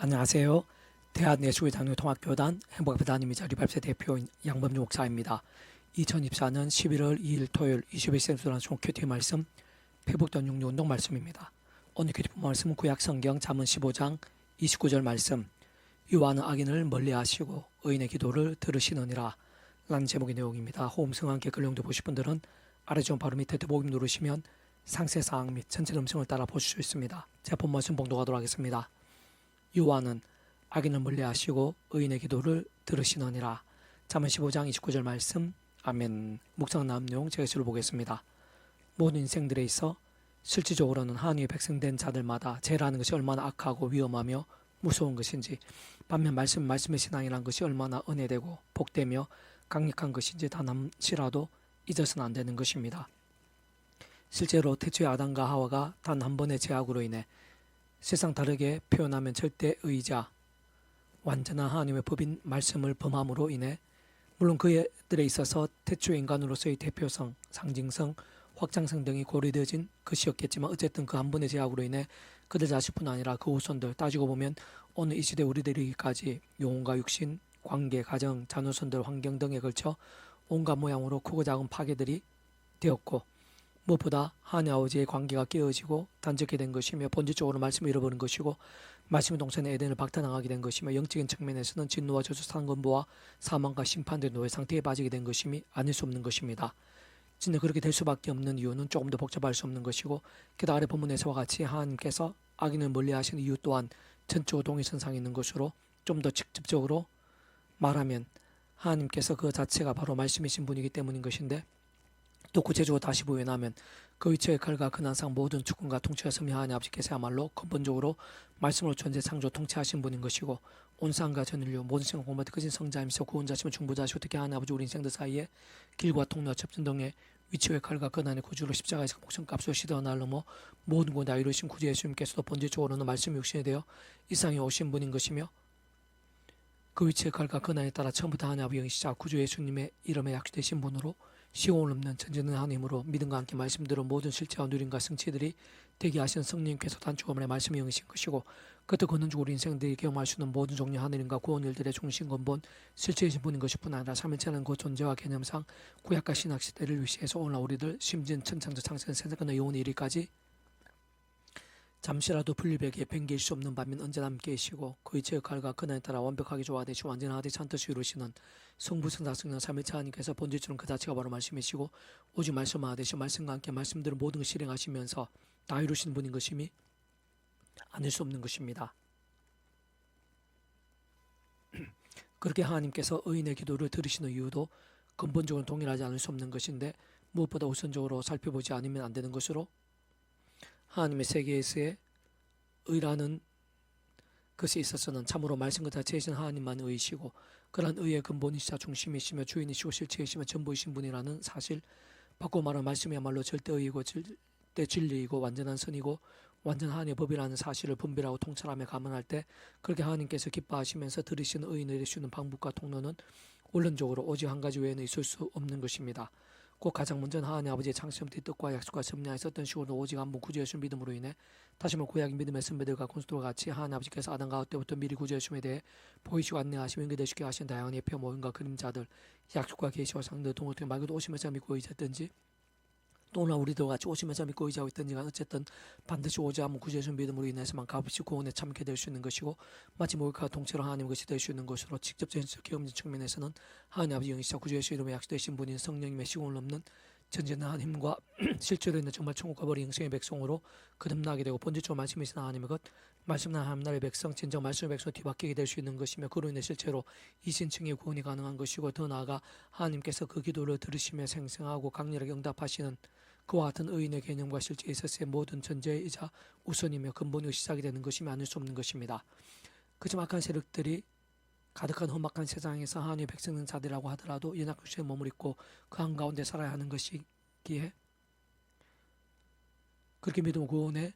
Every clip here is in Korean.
안녕하세요. 대한예수교장로통합교단 행복교단임이자 리발세 대표인 양범주 목사입니다. 2024년 11월 2일 토요일 21세기의 종 큐티 말씀 회복된 육류 운동 말씀입니다. 오늘 큐티 말씀은 구약성경 잠언 15장 29절 말씀, 여호와는 악인을 멀리하시고 의인의 기도를 들으시느니라 라는 제목의 내용입니다. 호음성 함께 근령도 보실 분들은 아래 좀 바로 밑에 더보기 누르시면 상세사항 및 전체 음성을 따라 보실 수 있습니다. 제가 본 말씀 봉독하도록 하겠습니다. 여호와는 악인을 멀리하시고 의인의 기도를 들으시느니라. 잠언 15장 29절 말씀. 아멘. 묵상 나온 내용 제가 실로 보겠습니다. 모든 인생들에 있어 실질적으로는 하나님의 백성된 자들마다 죄라는 것이 얼마나 악하고 위험하며 무서운 것인지, 반면 말씀의 신앙이라는 것이 얼마나 은혜되고 복되며 강력한 것인지 단 한시라도 잊어서는 안 되는 것입니다. 실제로 태초의 아담과 하와가 단 한 번의 죄악으로 인해 세상 다르게 표현하면 절대의자 완전한 하나님의 법인 말씀을 범함으로 인해, 물론 그들에 있어서 태초 인간으로서의 대표성, 상징성, 확장성 등이 고려되어진 것이었겠지만, 어쨌든 그 한 번의 죄악으로 인해 그들 자식뿐 아니라 그 후손들, 따지고 보면 오늘 이 시대 우리들에게까지 영혼과 육신, 관계, 가정, 자녀손들, 환경 등에 걸쳐 온갖 모양으로 크고 작은 파괴들이 되었고, 무엇보다 하나님 아버지의 관계가 깨어지고 단절게 된 것이며, 본질적으로 말씀을 잃어버린 것이고, 말씀의 동산의 에덴을 박탈당하게 된 것이며, 영적인 측면에서는 진노와 저주, 상건보와 사망과 심판된 노예 상태에 빠지게 된 것임이 아닐 수 없는 것입니다. 진짜 그렇게 될 수밖에 없는 이유는 조금 더 복잡할 수 없는 것이고, 게다가 아래 본문에서와 같이 하나님께서 악인을 멀리하시는 이유 또한 전적으로 동일선상에 있는 것으로, 좀 더 직접적으로 말하면 하나님께서 그 자체가 바로 말씀이신 분이기 때문인 것인데, 또 구체적으로 다시 부연하면 그 위치의 칼과 근한상 모든 주권과 통치가 섬유 하나님 아버지께서야말로 근본적으로 말씀으로 존재 창조 통치하신 분인 것이고, 온 세상과 전 인류 모든 생각 공부한테 크신 성자이면서 구원자시며 중보자시고, 특히 하나님 아버지 우리 인생들 사이에 길과 통로와 접전 등의 위치의 칼과 근한의 구주로 십자가에서 목숨값으로 시대와 날 넘어 모든 구원 다 이루신 구주 예수님께서도 본질적으로는 말씀이 육신이 되어 이 세상에 오신 분인 것이며, 그 위치의 칼과 근한에 따라 처음부터 하나님 아버지 영이시자 구주 예수님의 이름에 약속되신 분으로 시공을 넘는 전지는 하나님으로 믿음과 함께 말씀대로 모든 실체와 누림과 성취들이 되게 하신 성령님께서 단축어머니 말씀이 영이신 것이고, 그때 권능적 우리 인생들이 경험할 수 있는 모든 종류 하늘인과 구원 일들의 중심 근본 실체이신 분인 것일 뿐 아니라 삼일체는 그 존재와 개념상 구약과 신약 시대를 위시해서 오늘날 우리들 심진 천창조 창세는 세상과 영혼의 이르기까지 잠시라도 분리되게 변개일 수 없는 반면 언제나 함께 계시고, 그 이체의 칼과 근한에 따라 완벽하게 조화되시고 완전하되 찬뜻이 이루시는 성부 성자 성령 삼위일체 하나님께서 본질적으로 그 자체가 바로 말씀이시고, 오직 말씀만 하듯이 말씀과 함께 말씀대로 모든 것을 실행하시면서 다 이루시는 분인 것임이 아닐 수 없는 것입니다. 그렇게 하나님께서 의인의 기도를 들으시는 이유도 근본적으로 동일하지 않을 수 없는 것인데, 무엇보다 우선적으로 살펴보지 않으면 안 되는 것으로, 하나님의 세계에서의 의라는 것에 있어서는 참으로 말씀 그 자체이신 하나님만 의이시고, 그러한 의의 근본이시자 중심이시며 주인이시고 실체이시며 전부이신 분이라는 사실, 바꿔 말하면 말씀이야말로 절대의이고 절대 진리이고 완전한 선이고 완전 하나님의 법이라는 사실을 분별하고 통찰하며 감안할 때, 그렇게 하나님께서 기뻐하시면서 들으시는 의인을 이루시는 방법과 통로는 원론적으로 오직 한 가지 외에는 있을 수 없는 것입니다. 곧 가장 먼저는 하나님 아버지의 창세부터의 뜻과 약속과 섭리하에서 어떤 식으로 오직 한 분 구주 예수를 믿음으로 인해, 다시 말해 구약의 믿음의 선배들과 군수들과 같이 하나님 아버지께서 아담 가우 때부터 미리 구주 예수에 대해 보이시고 안내하시고 연결되시게 하신 다양한 예표 모임과 그림자들, 약속과 계시와 상들 동을 통해 말 그대로 오시면서 믿고 의지했든지, 또 오늘 우리도 같이 오시면서 믿고 의지하고 있던지가 어쨌든 반드시 오지 않은 구주 예수 믿음으로 인해서만 값없이 구원에 참게 될 수 있는 것이고, 마치 목욕과 동체로 하나님 것이 될 수 있는 것으로, 직접적인 경험적 측면에서는 하나님 아버지 영이시자 구주 예수 이름에 약속되신 분인 성령님의 시공을 넘는 전진한 힘과 실제로 있는 정말 천국과 벌이 영생의 백성으로 거듭나게 되고, 본질적으로 말씀이신 하나님의 것, 말씀난 하나님 나라의 백성, 진정 말씀의 백성 뒤바뀌게 될 수 있는 것이며, 그로 인해 실제로 이신층의 구원이 가능한 것이고, 더 나아가 하나님께서 그 기도를 들으시며 생생하고 강렬하게 응답하시는 그와 같은 의인의 개념과 실제에 있어서의 모든 전제이자 우선이며 근본이 시작이 되는 것이며 아닐 수 없는 것입니다. 그저 악한 세력들이 가득한 험악한 세상에서 하나님의 백성된 자들이라고 하더라도 연약육신의 몸을 입고 그 한가운데 살아야 하는 것이기에, 그렇게 믿음 구원에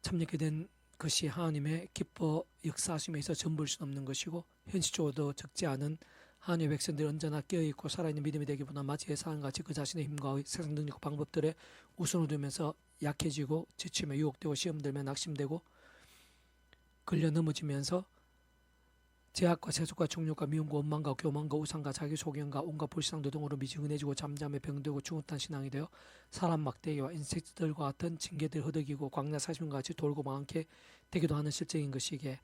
참여하게 된 것이 하나님의 기뻐 역사하심에 있어 전부일 수는 없는 것이고, 현실적으로도 적지 않은 하나님의 백성들이 언제나 깨어있고 살아있는 믿음이 되기보다 마치 예사함같이 그 자신의 힘과 세상 능력 방법들에 우선을 두면서 약해지고 지치며 유혹되고 시험들며 낙심되고 걸려 넘어지면서 제약과 세속과 정욕과 미움과 원망과 교만과 우상과 자기소경과 온갖 불신앙도 등으로 미지근해지고 잠잠해 병들고 중후탄 신앙이 되어 사람 막대기와 인섹트들과 같은 징계들 허덕이고 광야 사심과 같이 돌고 망하게 되기도 하는 실정인 것이기에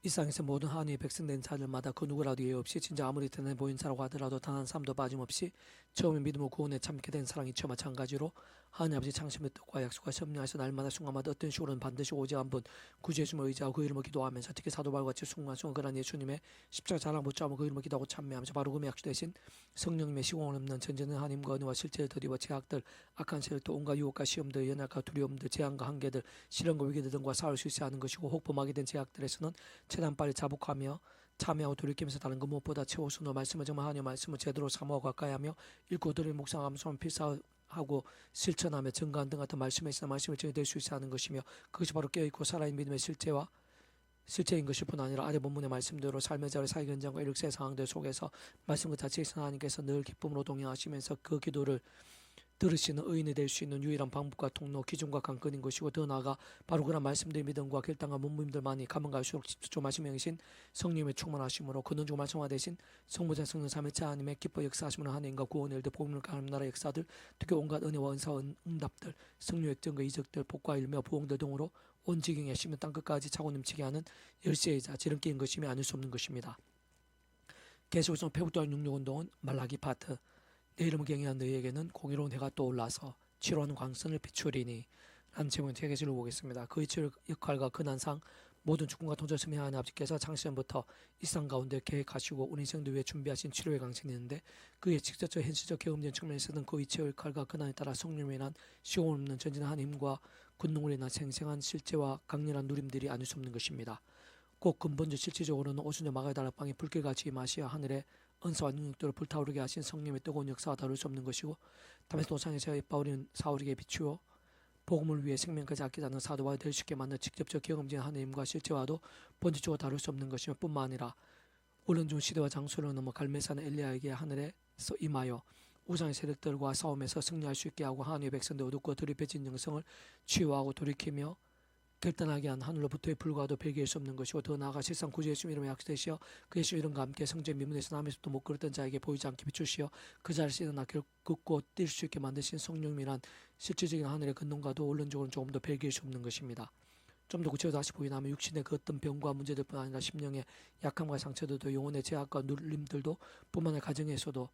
이 땅에서 모든 하나님의 백성된 자들마다 그 누구라도 예외 없이 진짜 아무리 대단해 보인 자라고 하더라도 단 한 사람도 빠짐없이 처음에 믿음으로 구원에 참게 된 사랑이 저 마찬가지로 하나님 아버지 창심의 뜻과 약속과 섭리하셔 날마다 순간마다 어떤 식으로는 반드시 오직 한분 구주예수님을 의지하고 그 이름을 기도하면서 특히 사도바울과 같이 순간순간 그런 예수님의 십자가 자랑 붙잡고 그 이름을 기도하고 참여하면서 바로 금의 약속되신 성령님의 시공을 없는 전제는 하나님과 은혜와 실제를 더디와 제약들 악한 세력도 온갖 유혹과 시험들 연약과 두려움들 재앙과 한계들 시련과 위기들 등과 싸울 수 있어야 하는 것이고 혹범하게 된 제약들에서는 최대한 빨리 자복하며 참여하고 돌이키면서 다른 것 무엇보다 최우선으로 말씀을 정말 하나님의 말씀을 제대로 사모하고 가까이하며 읽고 들을 묵상하며 소원 필사하고 실천하며 증거한 등 같은 말씀에 있어 말씀을 정의될 수 있어야 하는 것이며 그것이 바로 깨어있고 살아있는 믿음의 실체인 것일 뿐 아니라 아래 본문의 말씀대로 삶의 자리 사회 현장과 일육세의 상황들 속에서 말씀 그 자체에서 하나님께서 늘 기쁨으로 동행하시면서 그 기도를 들으시는 의인이 될 수 있는 유일한 방법과 통로, 기준과 관건인 것이고 더 나아가 바로 그런 말씀들의 믿음과 결단과 문무님들만이 가면 갈수록 조마시 명이신 성령의 충만하심으로 근원적 말씀화되신 성부자 성령 삼위일체 하나님의 기뻐 역사하심으로 하나님과 구원의 일들 복음을 가는 나라 역사들 특히 온갖 은혜와 은사와 응답들 성령 역정과 이적들 복과 일며 부흥들 등으로 온 지경에 심은 땅끝까지 차고 넘치게 하는 열쇠이자 지름길인 것임이 아닐 수 없는 것입니다. 계속해서 페북도한 육류운동은 말라기 파트 내 이름을 경외한 너희에게는 공의로운 해가 떠올라서 치료하는 광선을 비추리니 라는 제목의 세 개를 보겠습니다. 그의 치료 역할과 근한상 모든 주권과 통제를 하나님 아버지께서 창시전부터 이 세상 가운데 계획하시고 우리 인생들 위해 준비하신 치료의 강신이 있는데 그의 직접적 현실적 경험적인 측면에서는 그의 치료 역할과 근한에 따라 성령으로 인한 시공 없는 전진한 힘과 군능으로 인한 생생한 실제와 강렬한 누림들이 아닐 수 없는 것입니다. 꼭 근본적 실질적으로는 오순절 마가의 다락방에 불길같이 임하시어 하늘에 은사와 능력들을 불타오르게 하신 성령의 뜨거운 역사와 다룰 수 없는 것이고 다메스 도상에서 바울인 사울에게 비추어 복음을 위해 생명까지 아끼지 않는 사도가 될 수 있게 만든 직접적 경험적인 하나님과 실제와도 본질적으로 다룰 수 없는 것이며 뿐만 아니라 오른쪽 시대와 장소를 넘어 갈멜산의 엘리야에게 하늘에서 임하여 우상의 세력들과 싸움에서 승리할 수 있게 하고 하나님의 백성들 어둡고 드립해진 영성을 치유하고 돌이키며 결단하게 한 하늘로부터의 불과도 배기할 수 없는 것이고 더 나아가 실상 구주 예수님 이름에 약속되시어 그 예수 이름과 함께 성전 미문에서 남에서도 못 걸었던 자에게 보이지 않게 비추시어 그 자리에서 일어나 걷고 뛸 수 있게 만드신 성령이란 실질적인 하늘의 근동과도 원론적으로는 조금 더 배기할 수 없는 것입니다. 좀 더 구체적으로 다시 보이나면 육신의 그 어떤 병과 문제들뿐 아니라 심령의 약함과 상처들도 영혼의 제약과 눌림들도 뿐만 아니라 가정에서도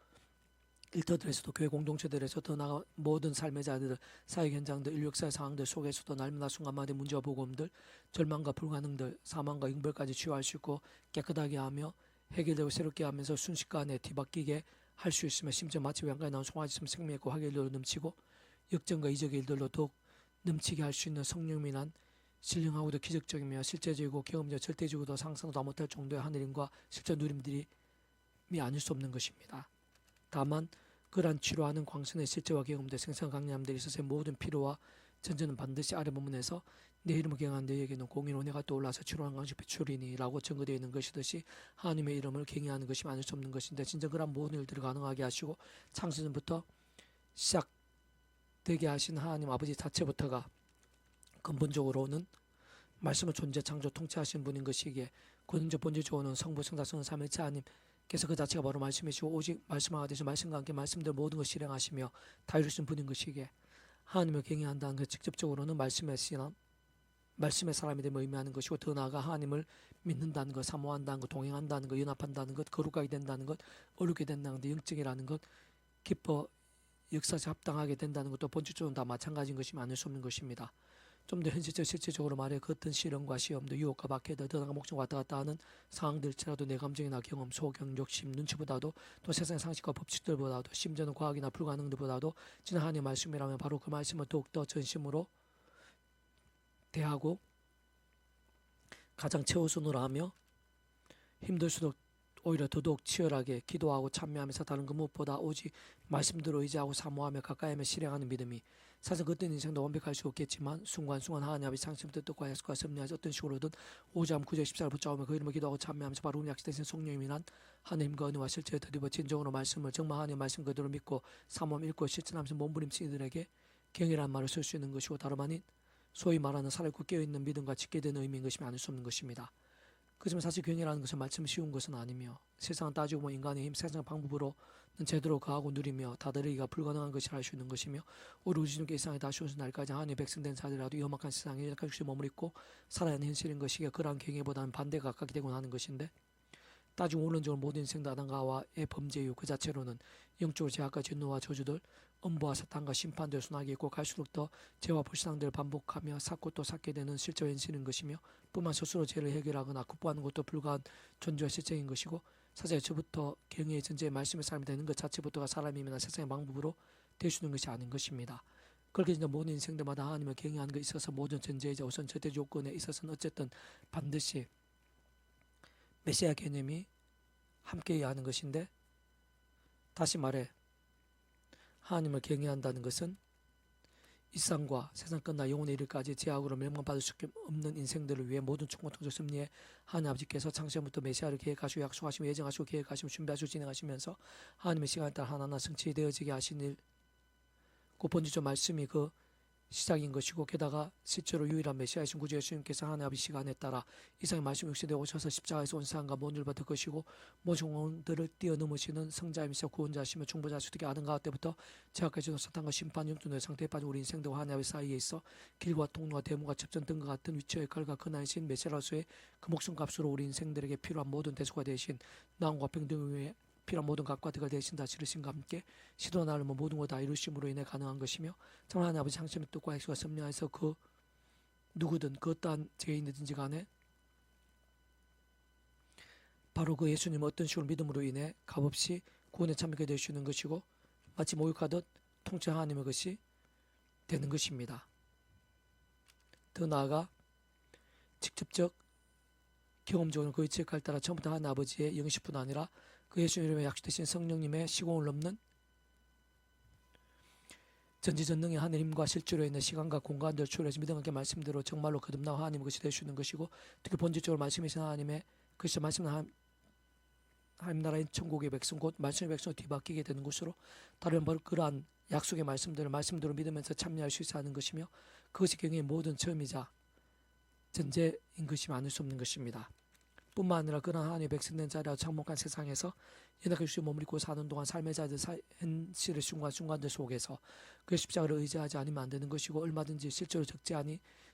일터들에서도 교회 공동체들에서 더 나아가 모든 삶의 자들, 사회 현장들, 인류 역사의 상황들 속에서도 날마다 순간마다 문제와 복음들, 절망과 불가능들, 사망과 잉벌까지 치유할 수 있고 깨끗하게 하며 해결되고 새롭게 하면서 순식간에 뒤바뀌게 할 수 있으며 심지어 마치 외양간에 나온 송아지처럼 생명 있고 화기일들로 넘치고 역정과 이적의 일들로 더욱 넘치게 할 수 있는 성령이란 신령하고도 기적적이며 실제적이고 경험적 절대적이고도 상상도 못할 정도의 하늘임과 실제 누림들이 아닐 수 없는 것입니다. 다만 그러한 치료하는 광선의 실제와 경험된 생생 강림들이 있어서 모든 필요와 전제는 반드시 아래 본문에서 내 이름을 경외한 너희에게는 공의로운 해가 떠올라서 치료하는 광식 비추리니 라고 증거되어 있는 것이듯이 하나님의 이름을 경외하는 것이 아닐 수 없는 것인데 진짜 그러한 모든 일들을 가능하게 하시고 창세전부터 시작되게 하신 하나님 아버지 자체부터가 근본적으로는 말씀을 존재 창조 통치하신 분인 것이기에 본적 본질적으로는 성부 성자 성령 삼위일체 하나님께서 그 자체가 바로 말씀이시고 오직 말씀하가 되셔 말씀과 함께 말씀대로 모든 것을 실행하시며 다 이루신 분인 것이기에 하나님을 경외한다는 것 직접적으로는 말씀의 신앙 말씀의 사람이 됨을 의미하는 것이고 더 나아가 하나님을 믿는다는 것, 사모한다는 것, 동행한다는 것, 연합한다는 것, 거룩하게 된다는 것, 어렵게 된다는 것, 영적이라는 것, 기뻐 역사에 합당하게 된다는 것도 본질적으로 다 마찬가지인 것이 아닐 수 없는 것입니다. 좀 더 현실적 실질적으로 말해 그 어떤 시련과 시험도 유혹과 박해도 더 나아가 목적 왔다 갔다 하는 상황들처라도 내 감정이나 경험, 소경, 욕심, 눈치보다도 또 세상의 상식과 법칙들보다도 심지어는 과학이나 불가능들보다도 지난 하나님의 말씀이라면 바로 그 말씀을 더욱더 전심으로 대하고 가장 최우선으로 하며 힘들수록 오히려 더더욱 치열하게 기도하고 참여하면서 다른 그 무엇보다 오직 말씀대로 의지하고 사모하며 가까이하며 실행하는 믿음이 사실 그 어떤 인생도 완벽할 수 없겠지만 순간순간 하나님 아버지 상심부터 뜻과 약속과 섭리하지 어떤 식으로든 오직 구제 십자를 붙잡으며 그 이름을 기도하고 참여하면서 바로 약속되신 성령님이란 하나님과 은혜와 실제에 드리고 진정으로 말씀을 정말 하나님의 말씀 그대로 믿고 사모하며 읽고 실천하면서 몸부림친 이들에게 경이라는 말을 쓸 수 있는 것이고 다름 아닌 소위 말하는 살아있고 깨어있는 믿음과 짓게 되는 의미인 것이며 아닐 수 없는 것입니다. 그렇지만 사실 교회라는 것은 말씀 쉬운 것은 아니며 세상을 따지고 보면 인간의 힘, 세상 방법으로는 제대로 가하고 누리며 다스리기가 불가능한 것이라 할 수 있는 것이며 오히려 우리 주님께 이 세상에 다시 오신 날까지 하나님의 백성된 자들이라도 험악한 세상에 약간씩 머무르고 살아야 하는 현실인 것이기에 그러한 경외보다는 반대가 가깝게 되곤 하는 것인데 따지고 원론적으로 모든 인생도 아담과 하와의 범죄 이유 그 자체로는 영적으로 죄악과 진노와 저주들, 엄부와 사탄과 심판들 순하게 있고 갈수록 더 죄와 불상들을 반복하며 쌓고 또 쌓게 되는 실제 현실인 것이며 뿐만 스스로 죄를 해결하거나 극복하는 것도 불가한 존재와 실제인 것이고 사실 저부터 경외의 전제의 말씀의 사람이 되는 것 자체부터가 사람이나 세상의 방법으로 되시는 것이 아닌 것입니다. 그렇게 이제 모든 인생들마다 하나님을 경외하는 것에 있어서 모든 전제이자 우선 절대 조건에 있어서는 어쨌든 반드시 메시아 개념이 함께해야 하는 것인데 다시 말해 하나님을 경외한다는 것은 이 세상과 세상 끝나 영혼의 이르까지 제약으로 멸망받을 수 없는 인생들을 위해 모든 총고통적 섭리에 하나님 아버지께서 창세전부터 메시아를 계획하시고 약속하시며 예정하시고 계획하시며 준비하시고 진행하시면서 하나님의 시간에 따라 하나하나 성취되어지게 하신 일 그 번지적 말씀이 그 시작인 것이고 게다가 실제로 유일한 메시아이신 구주 예수님께서 하나님 아버지 시간에 따라 이상의 말씀 육신에 오셔서 십자가에서 온 세상과 모든 일 받을 것이고 모든 영혼들을 뛰어넘으시는 성자이시며 구원자시며 중보자시며 특히 아담과 하와 때부터 죄악까지도 사탄과 심판 영존의 상태에 빠진 우리 인생들과 하나님 아버지 사이에 있어 길과 통로와 대문과 접전 등과 같은 위치의 칼과 근한이신 메시아로서의 그 목숨값으로 우리 인생들에게 필요한 모든 대수가 되신 나음과 평등 위에 필요한 모든 각과 득을 대신 다 치르신과 함께 시도 나름은 모든 것 다 이루심으로 인해 가능한 것이며 정말 하나님 아버지 창심의 뜻과 약속과 섭리하여서 그 누구든 그 어떠한 죄인이든지 간에 바로 그 예수님 어떤 식으로 믿음으로 인해 값없이 구원에 참여하게 되시는 것이고 마치 목욕하듯 통째 하나님의 것이 되는 것입니다. 더 나아가 직접적 경험적으로 그 지역할 따라 처음부터 하나님 아버지의 영식뿐 아니라 그 예수님 이름에 약속되신 성령님의 시공을 넘는 전지전능의 하느님과 실제로 있는 시간과 공간들 초월해서 믿음하게 말씀대로 정말로 거듭나 하나님의 것이 되시는 것이고 특히 본질적으로 말씀이신 하나님의 그것이 말씀은 하나님 나라인 천국의 백성 곧 말씀의 백성을 뒤바뀌게 되는 것으로 다른 그러한 약속의 말씀대로 믿으면서 참여할 수 있어 하는 것이며 그것이 경영의 모든 처음이자 전제인 것이 아닐 수 없는 것입니다. 뿐만 아니라 그런 하나님의 백성된 자리와 장목한 세상에서 연약한 주에 머무르고 사는 동안 삶의 자들 현실의 순간순간들 속에서 그 십자가를 의지하지 않으면 안 되는 것이고 얼마든지 실제로 적지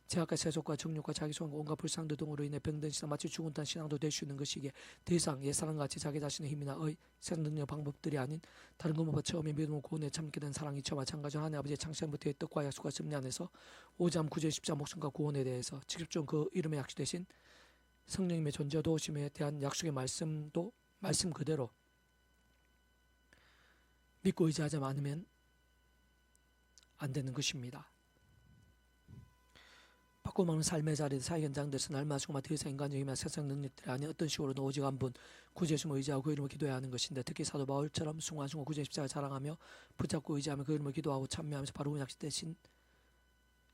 제약과 세속과 정욕과 자기소원과 온갖 불상들 등으로 인해 병든 신앙 마치 죽은 듯한 신앙도 될 수 있는 것이기에 더 이상 옛사람같이 자기 자신의 힘이나 세상 능력 방법들이 아닌 다른 것보다 처음에 믿음을 구원에 참게 된 사랑이 저 마찬가지로 하나님 아버지의 창세부터의 뜻과 약속과 섭리 안에서 오직 구주의 십자가 목숨과 구원에 대해서 직접적으로 그 이름에 약속되신 성령님의 존재와 도우심에 대한 약속의 말씀도 말씀 그대로 믿고 의지하지 않으면 안 되는 것입니다. 바꿔 말하면 삶의 자리, 사회 현장들에서 날마다 정말 더 이상 인간적인 힘이나 세상 능력들이 아닌 어떤 식으로든 오직 한 분 구주 예수님을 의지하고 그 이름을 기도해야 하는 것인데 특히 사도 바울처럼 순간순간 구주의 십자가를 자랑하며 붙잡고 의지하며 그 이름을 기도하고 참여하면서 바로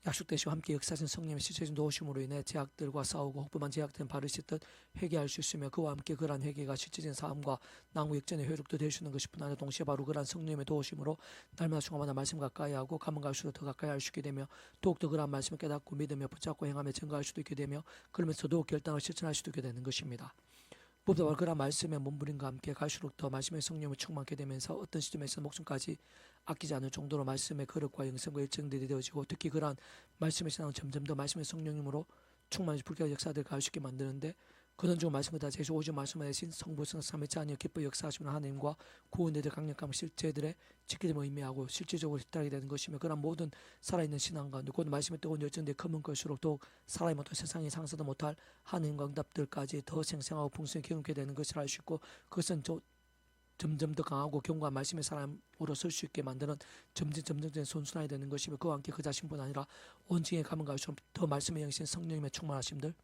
약속되시고 함께 역사하신 성령의 실체적인 도우심으로 인해 제약들과 싸우고 혹부만 제약된 바르시듯 회개할 수 있으며 그와 함께 그러한 회개가 실제적인 삶과 낭구 역전의 효력도 될 수 있는 것이 뿐 아니라 동시에 바로 그러한 성령의 도우심으로 날마다 순간마다 말씀 가까이 하고 가면 갈수록 더 가까이 할 수 있게 되며 더욱더 그러한 말씀을 깨닫고 믿으며 붙잡고 행하며 증거할 수도 있게 되며 그러면서 더욱 결단을 실천할 수도 있게 되는 것입니다. 무엇보다 바로 그런 말씀의 몸부림과 함께 갈수록 더 말씀의 성령을 충만하게 되면서 어떤 시점에서 목숨까지 아끼지 않을 정도로 말씀의 거룩과 영성과 일정들이 되어지고 특히 그러한 말씀의 신앙은 점점 더 말씀의 성령님으로 충만히 불쾌한 역사들을 가할 수 있게 만드는데 근원적으로 말씀을 다 제시 오직 말씀을 내신 성부 성삼 삼위체 아니여 기뻐 역사하시는 하나님과 구원자들 강력함 실제들의 지키됨을 의미하고 실질적으로 실현하게 되는 것이며 그런 모든 살아있는 신앙 가운데 곧 말씀의 뜨거운 열정들이 커면 걸수록 더욱 사람이 못할 세상이 상상도 못할 하나님과 응답들까지 더 생생하고 풍성히 경험하게 되는 것을 알 수 있고 그것은 점점 더 강하고 견고한 말씀의 사람으로 설 수 있게 만드는 점점 선순환이 되는 것이며 그와 함께 그 자신뿐 아니라 온 지에 가면 갈수록 더 말씀의 영신 성령님의 충만하심들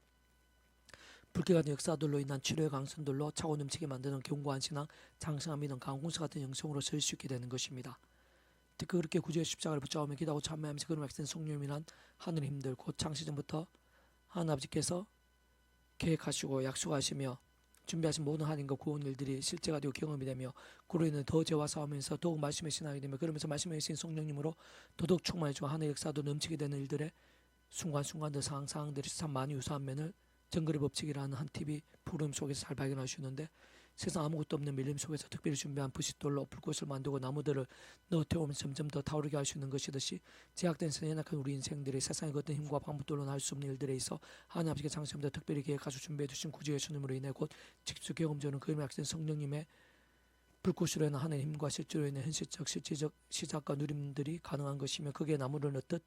불쾌같은 역사들로 인한 치료의 강선들로 차고 넘치게 만드는 견고한 신앙, 장성한 믿음, 강공수 같은 영성으로 설 수 있게 되는 것입니다. 특히 그렇게 구주의 십자가를 붙잡으며 기도하고 참여하면서 그런 백성 성령님이란 하늘의 힘들 곧 창시전부터 하나님 아버지께서 계획하시고 약속하시며 준비하신 모든 하나님과 구원 일들이 실제가 되고 경험이 되며 그로 인해 더 죄와 싸우면서 더욱 말씀의 신앙이 되며 그러면서 말씀의 신 성령님으로 더더욱 충만해지고 하나의 역사도 넘치게 되는 일들에 순간순간들 상황들이 참 많이 유사한 면을 정글의 법칙이라는 한 TV 프로그램 속에서 잘 발견할 수 있는데, 세상 아무것도 없는 밀림 속에서 특별히 준비한 부싯돌로 불꽃을 만들고 나무들을 넣어 태우면서 점점 더 타오르게 할 수 있는 것이듯이, 제약된 연약한 우리 인생들이 세상의 어떤 힘과 방법들로는 할 수 없는 일들에 있어 하나님 아버지가 장세부터 특별히 계획하셔 준비해 두신 구주의 예수님으로 인해 곧 직접 경험되는 그 약된 성령님의 불꽃으로 인한 하나님의 힘과 실제로 인해 현실적 실질적 시작과 누림들이 가능한 것이며, 거기에 나무를 넣듯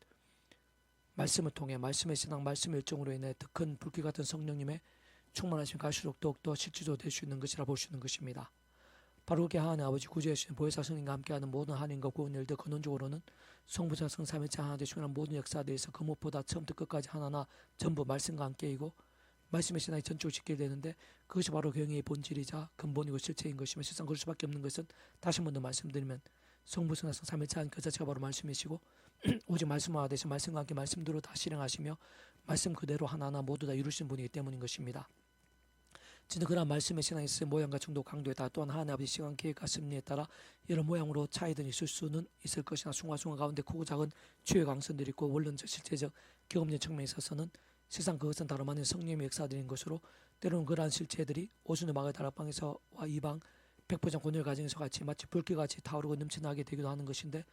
말씀을 통해 말씀의 신앙 말씀의 열정으로 인해 더 큰 불길 같은 성령님의 충만하심 갈수록 더욱더 실질적으로 될 수 있는 것이라 볼 수 있는 것입니다. 바로 그렇게 하나님 아버지 구주의 주신 보혜사 성령과 함께하는 모든 하나님과 구원 일들, 근원적으로는 성부자 성삼일체 하나 되시고 모든 역사들에서 그 무엇보다 처음부터 끝까지 하나하나 전부 말씀과 함께이고 말씀의 신앙이 전적으로 지켜야 되는데, 그것이 바로 경의의 본질이자 근본이고 실체인 것이며, 실상 그럴 수밖에 없는 것은 다시 한 번 더 말씀드리면 성부 성자 성삼일체 하나님 그 자체가 바로 말씀이시고 오직 말씀화 되신 말씀과 함께 말씀대로 다 실행하시며 말씀 그대로 하나하나 모두 다 이루신 분이기 때문인 것입니다. 진짜 그러한 말씀의 신앙이 있을 모양과 정도 강도에 따라 또한 하나님 아버지 시간 계획과 섭리에 따라 여러 모양으로 차이든 있을 수는 있을 것이나, 순간순간 가운데 크고 작은 주의 강선들이 있고 원론적 실제적 경험적 측면에 있어서는 세상 그것은 다름 아닌 성령의 역사들인 것으로, 때로는 그러한 실체들이 오순의 마을 다락방에서와 이방 백보장 권위를 가정에서 같이 마치 불길같이 타오르고 넘쳐나게 되기도 하는 것인데,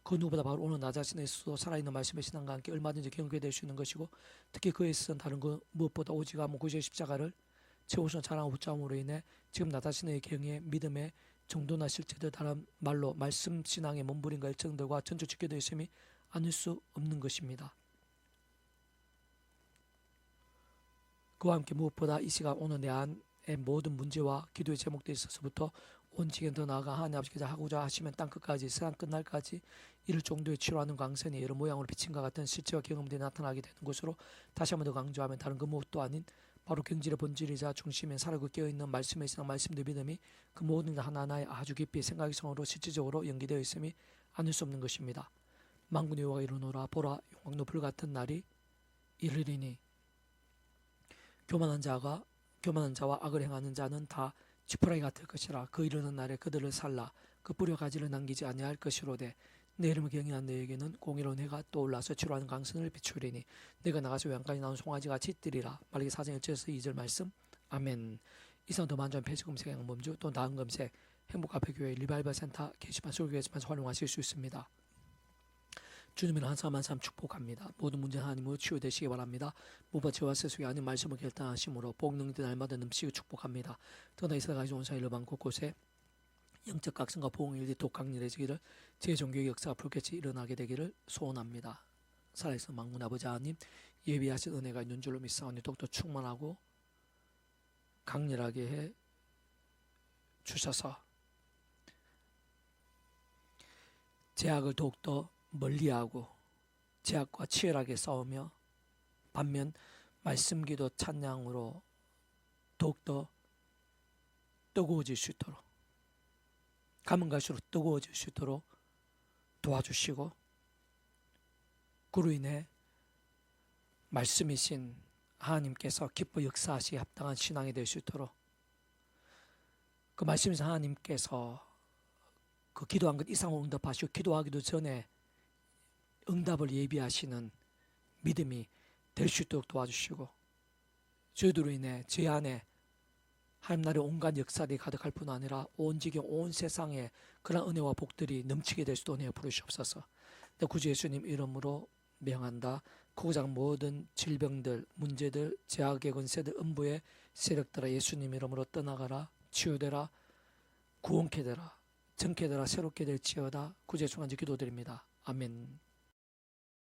그 누구보다 바로 오늘 나 자신의 스스로 살아있는 말씀의 신앙과 함께 얼마든지 경험하게 될 수 있는 것이고, 특히 그에 있어서는 다른 그 무엇보다 오직 아무 구주의 십자가를 최우선 자랑하고 붙잡음으로 인해 지금 나 자신의 경의 믿음의 정도나 실체들, 다른 말로 말씀 신앙의 몸부림과 일정들과 전적 지켜져 있음이 아닐 수 없는 것입니다. 그와 함께 무엇보다 이 시간 오늘 내 안의 모든 문제와 기도의 제목들에 있어서부터 온 지경 더 나아가 하나님 아버지께서 하고자 하시면 땅끝까지 세상 끝날까지 이를 정도의 치료하는 광선이 여러 모양으로 비친과 같은 실제와 경험들이 나타나게 되는 것으로, 다시 한 번 더 강조하면 다른 그 무엇도 아닌 바로 경질의 본질이자 중심에 살아있고 깨어있는 말씀의 신앙 말씀의 믿음이 그 모든 것 하나하나에 아주 깊이 생각성으로 실질적으로 연기되어 있음이 아닐 수 없는 것입니다. 만군의 여호와가 이르노라 보라 영광도 불같은 날이 이르리니 교만한 자와 악을 행하는 자는 다 지푸라기 같을 것이라. 그 이르는 날에 그들을 살라 그 뿌려 가지를 남기지 아니할 것이로되, 내 이름을 경외한 너에게는 공의로운 해가 떠올라서 치료하는 강선을 비추리니 내가 나가서 외양간에 나온 송아지같이 뜨리라. 말라기 4장 1절에서 2절 말씀. 아멘. 이상 더 만전 폐지검색 양범주 또 나은 검색 행복카페교회 리바이벌 센터 게시판 설교에서만 활용하실 수 있습니다. 주님은 한 사람 한 사람 축복합니다. 모든 문제 하나님으로 치유되시기 바랍니다. 무엇보다 저와 세속에 아닌 말씀을 결단하심으로 복능된 날마다 넘치고 축복합니다. 더나 이스라엘 가족 온 사일로 방 곳곳에 영적 각성과 보응일이 독강렬해지기를, 제 종교의 역사가 불같이 일어나게 되기를 소원합니다. 살아있는 만군 아버지 하나님, 예비하신 은혜가 있는 줄로 믿사오니 더욱더 충만하고 강렬하게 해 주셔서 제약을 더욱더 멀리하고 제약과 치열하게 싸우며, 반면 말씀 기도 찬양으로 더욱더 뜨거워질 수 있도록, 가면 갈수록 뜨거워질 수 있도록 도와주시고, 그로 인해 말씀이신 하나님께서 기뻐 역사하시기에 합당한 신앙이 될 수 있도록, 그 말씀이신 하나님께서 그 기도한 것 이상으로 응답하시고 기도하기도 전에 응답을 예비하시는 믿음이 될 수 있도록 도와주시고, 저희들로 인해 제 안에 하나님 나라의 온갖 역사들이 가득할 뿐 아니라 온 지경 온 세상에 그런 은혜와 복들이 넘치게 될 수도 은혜여 부르시옵소서. 내 구주 예수님 이름으로 명한다. 크고 작은 모든 질병들, 문제들, 제약의 권세들, 음부의 세력들아 예수님 이름으로 떠나가라. 치유되라. 구원케 되라. 정케 되라. 새롭게 될지어다. 구주 예수 간지 기도드립니다. 아멘.